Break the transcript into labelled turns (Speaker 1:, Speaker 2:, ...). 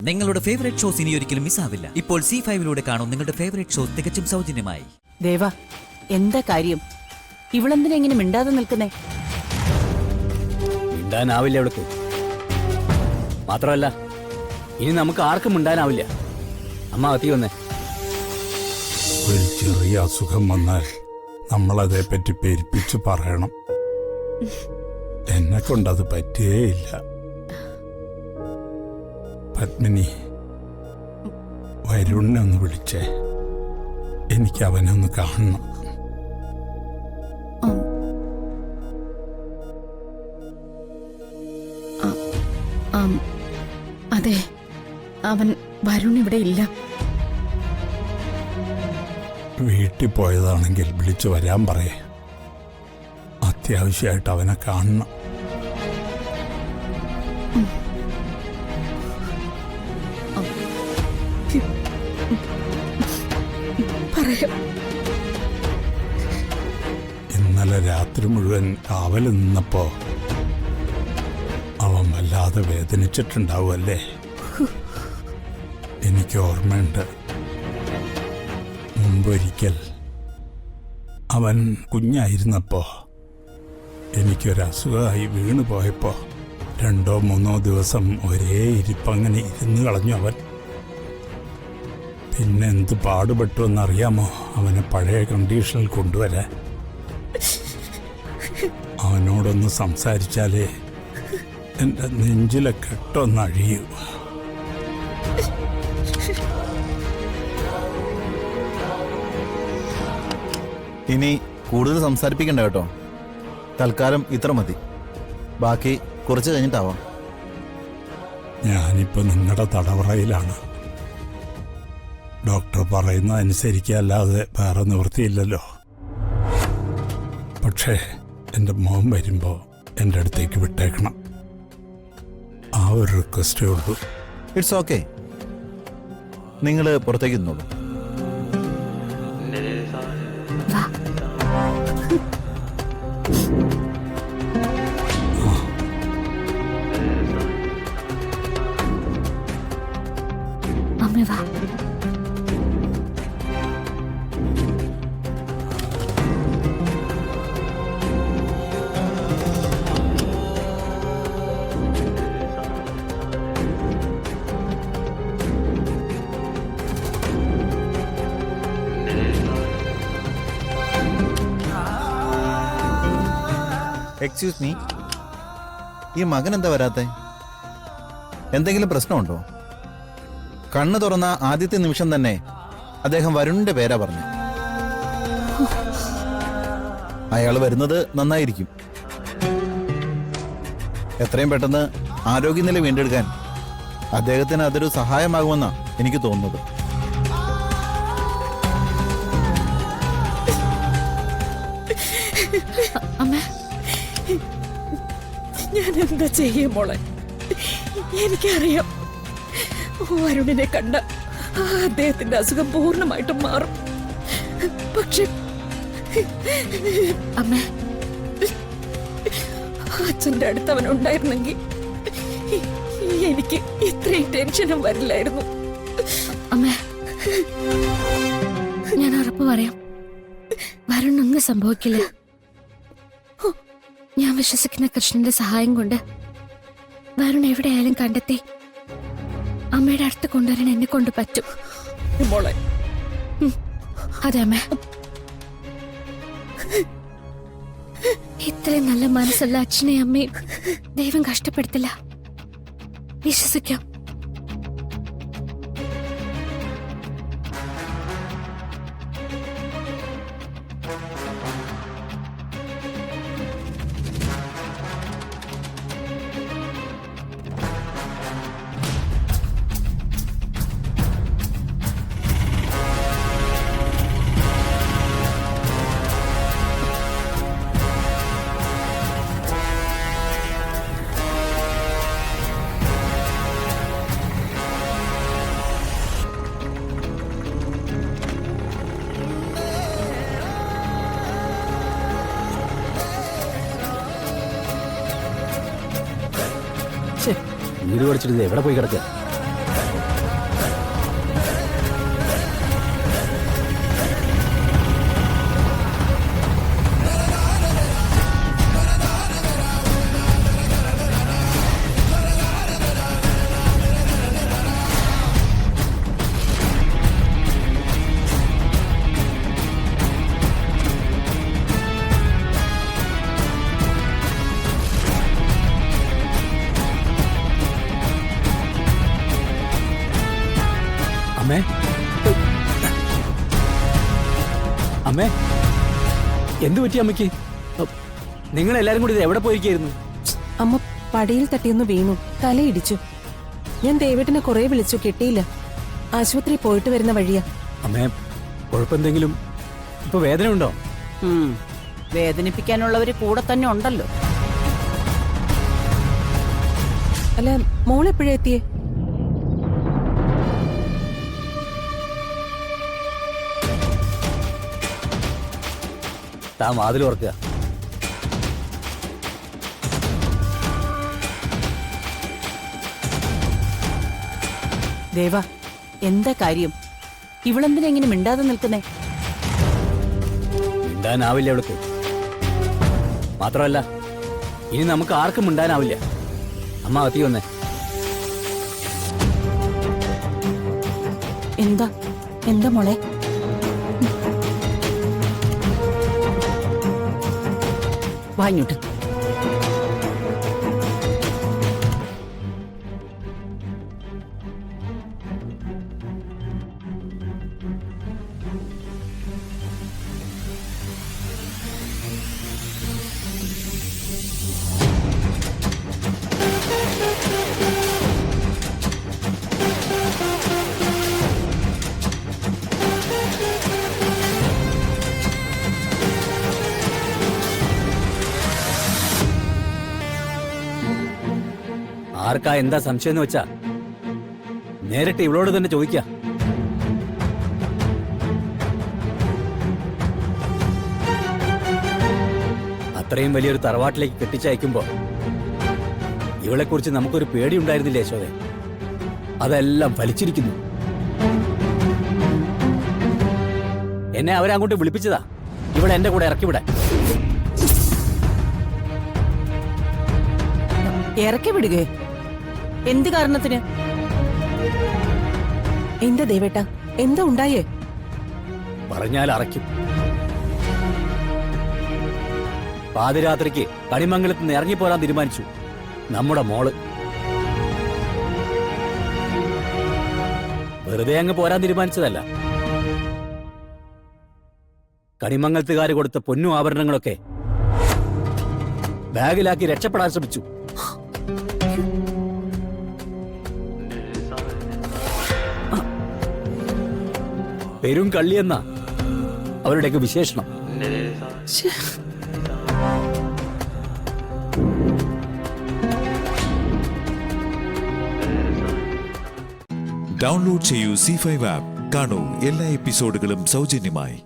Speaker 1: നിങ്ങളുടെ favourite shows ഇനി ഒരിക്കലും മിസ്സാവില്ല. ഇപ്പോൾ C5 കാണും നിങ്ങളുടെ ഫേവറേറ്റ് ഷോസ് തികച്ചും സൗജന്യമായി.
Speaker 2: ദേവ, എന്താ കാര്യം? ഇവളെന്തിനാ ഇങ്ങനെ മിണ്ടാതെ നിൽക്കുന്നേ?
Speaker 3: മിണ്ടാനാവില്ല അവൾക്ക്. മാത്രമല്ല ഇനി നമുക്ക് ആർക്കും മിണ്ടാനാവില്ല. അമ്മ അകത്തി വന്നേ.
Speaker 4: ഒരു ചെറിയ അസുഖം വന്നാൽ നമ്മളതേപ്പറ്റി പെരുപ്പിച്ച് പറയണം. എന്നെ കൊണ്ടത് പറ്റിയേയില്ല. പത്മിനി, വരുണിനെ ഒന്ന് വിളിച്ചേ. എനിക്ക് അവനൊന്ന് കാണണം.
Speaker 5: അതെ, അവൻ വരുൺ ഇവിടെ ഇല്ല.
Speaker 4: വീട്ടിൽ പോയതാണെങ്കിൽ വിളിച്ചു വരാൻ പറയേ. അത്യാവശ്യമായിട്ട് അവനെ കാണണം. ഇന്നലെ രാത്രി മുഴുവൻ കാവല് നിന്നപ്പോ അവൻ വല്ലാതെ വേദനിച്ചിട്ടുണ്ടാവുമല്ലേ? എനിക്ക് ഓർമ്മയുണ്ട്, മുമ്പൊരിക്കൽ അവൻ കുഞ്ഞായിരുന്നപ്പോ എനിക്കൊരസുഖമായി വീണു പോയപ്പോ 2-3 ദിവസം ഒരേ ഇരിപ്പങ്ങനെ ഇരുന്ന് കളഞ്ഞു അവൻ. പിന്നെ എന്ത് പാടുപെട്ടു എന്നറിയാമോ അവനെ പഴയ കണ്ടീഷനിൽ കൊണ്ടുവരാൻ? അവനോടൊന്ന് സംസാരിച്ചാലേ എൻ്റെ നെഞ്ചിലെ കെട്ടൊന്നഴിയൂ.
Speaker 6: ഇനി കൂടുതൽ സംസാരിപ്പിക്കണ്ട കേട്ടോ. തൽക്കാലം ഇത്ര മതി. ബാക്കി കുറച്ച് കഴിഞ്ഞിട്ടാവാം.
Speaker 4: ഞാനിപ്പോൾ നിങ്ങളുടെ തടവറയിലാണ്. ഡോക്ടർ പറയുന്ന അനുസരിക്കല്ലാതെ വേറെ നിവൃത്തിയില്ലല്ലോ. പക്ഷേ എൻ്റെ മോൻ വരുമ്പോൾ എൻ്റെ അടുത്തേക്ക് വിട്ടേക്കണം. ആ ഒരു റിക്വസ്റ്റേ ഉള്ളൂ.
Speaker 6: It's okay. നിങ്ങൾ പുറത്തേക്ക് നിന്നോളൂ.
Speaker 5: അമ്മ വാ.
Speaker 6: എക്സ്ക്യൂസ് മീ, ഈ മകൻ എന്താ വരാത്തെ? എന്തെങ്കിലും പ്രശ്നമുണ്ടോ? കണ്ണു തുറന്ന ആദ്യത്തെ നിമിഷം തന്നെ അദ്ദേഹം വരുണിന്റെ പേരാ പറഞ്ഞു. അയാൾ വരുന്നത് നന്നായിരിക്കും. എത്രയും പെട്ടെന്ന് ആരോഗ്യനില വീണ്ടെടുക്കാൻ അദ്ദേഹത്തിന് അതൊരു സഹായമാകുമെന്നാ എനിക്ക് തോന്നുന്നത്.
Speaker 5: അമ്മ, ഞാൻ എന്താ ചെയ്യും മോളെ? എനിക്കറിയാം, വരുണിനെ കണ്ട അദ്ദേഹത്തിന്റെ അസുഖം പൂർണ്ണമായിട്ടും മാറും. പക്ഷെ അമ്മ, അച്ഛന്റെ അടുത്ത് അവൻ ഉണ്ടായിരുന്നെങ്കിൽ എനിക്ക് ഇത്രയും ടെൻഷനും വരില്ലായിരുന്നു.
Speaker 7: അമ്മ, ഞാൻ ഉറപ്പ് പറയാം, വരുണൊന്നും സംഭവിക്കില്ല. ഞാൻ വിശ്വസിക്കുന്ന കൃഷ്ണന്റെ സഹായം കൊണ്ട് വരുൺ എവിടെയായാലും കണ്ടെത്തി അമ്മയുടെ അടുത്ത് കൊണ്ടുവരാൻ എന്നെ കൊണ്ട് പറ്റും.
Speaker 5: മോളെ,
Speaker 7: അതെ അമ്മ. ഇത്രയും നല്ല മനസ്സുള്ള അച്ഛനെയും അമ്മയും ദൈവം കഷ്ടപ്പെടുത്തില്ല. വിശ്വസിക്കാം.
Speaker 3: വീട് പഠിച്ചിട്ട് എവിടെ പോയി കിടക്കുക? അമ്മേ അമ്മേ എന്തു പറ്റി അമ്മയ്ക്ക്? നിങ്ങൾ എല്ലാരും കൂടി ഇത് എവിടെ പോയിരിക്കായിരുന്നു?
Speaker 8: അമ്മ പടിയിൽ തട്ടിയൊന്ന് വീണു, തലയിടിച്ചു. ഞാൻ ദേവേട്ടനെ കുറെ വിളിച്ചു, കിട്ടിയില്ല. ആശുപത്രി പോയിട്ട് വരുന്ന വഴിയാ.
Speaker 3: അമ്മേ കുഴപ്പമെന്തെങ്കിലും? ഇപ്പൊ വേദന ഉണ്ടോ?
Speaker 2: വേദനിപ്പിക്കാനുള്ളവര് കൂടെ തന്നെ ഉണ്ടല്ലോ.
Speaker 8: അല്ല, മോളെപ്പോഴാ എത്തിയേ?
Speaker 3: താൻ വാതിൽ ഓർക്കുക.
Speaker 2: ദേവ, എന്താ കാര്യം? ഇവളെന്തിനാ ഇങ്ങനെ മിണ്ടാതെ നിൽക്കുന്നേ?
Speaker 3: മിണ്ടാനാവില്ല അവൾക്ക്. മാത്രമല്ല ഇനി നമുക്ക് ആർക്കും മിണ്ടാനാവില്ല. അമ്മ അകത്തി വന്നേ.
Speaker 2: എന്താ എന്താ മോളെ? വാങ്ങിട്ട്
Speaker 3: ആർക്കാ എന്താ സംശയം എന്ന് വെച്ചാ നേരിട്ട് ഇവളോട് തന്നെ ചോദിക്ക. അത്രയും വലിയൊരു തറവാട്ടിലേക്ക് കെട്ടിച്ചയക്കുമ്പോ ഇവളെക്കുറിച്ച് നമുക്കൊരു പേടി ഉണ്ടായിരുന്നില്ലേ യശോദ? അതെല്ലാം ഫലിച്ചിരിക്കുന്നു. എന്നെ അവരങ്ങോട്ട് വിളിപ്പിച്ചതാ ഇവിടെ എന്റെ കൂടെ ഇറക്കിവിടാൻ.
Speaker 2: ഇറക്കി വിടുകേ? എന്ത് കാരണത്തിന്?
Speaker 8: എന്താ ദേവേട്ട, എന്താ ഉണ്ടായേ?
Speaker 3: പറഞ്ഞാൽ അറയ്ക്കും. പാതിരാത്രിക്ക് കണിമംഗലത്ത് നിന്ന് ഇറങ്ങിപ്പോരാൻ തീരുമാനിച്ചു നമ്മുടെ മോള്. വെറുതെ അങ്ങ് പോരാൻ തീരുമാനിച്ചതല്ല. കണിമംഗലത്തുകാര് കൊടുത്ത പൊന്നും ആഭരണങ്ങളൊക്കെ ബാഗിലാക്കി രക്ഷപ്പെടാൻ ശ്രമിച്ചു. പെരും കള്ളിയെന്ന അവരുടെയൊക്കെ വിശേഷണം.
Speaker 9: ഡൗൺലോഡ് ചെയ്യൂ C5 ആപ്പ്. കാണൂ എല്ലാ എപ്പിസോഡുകളും സൗജന്യമായി.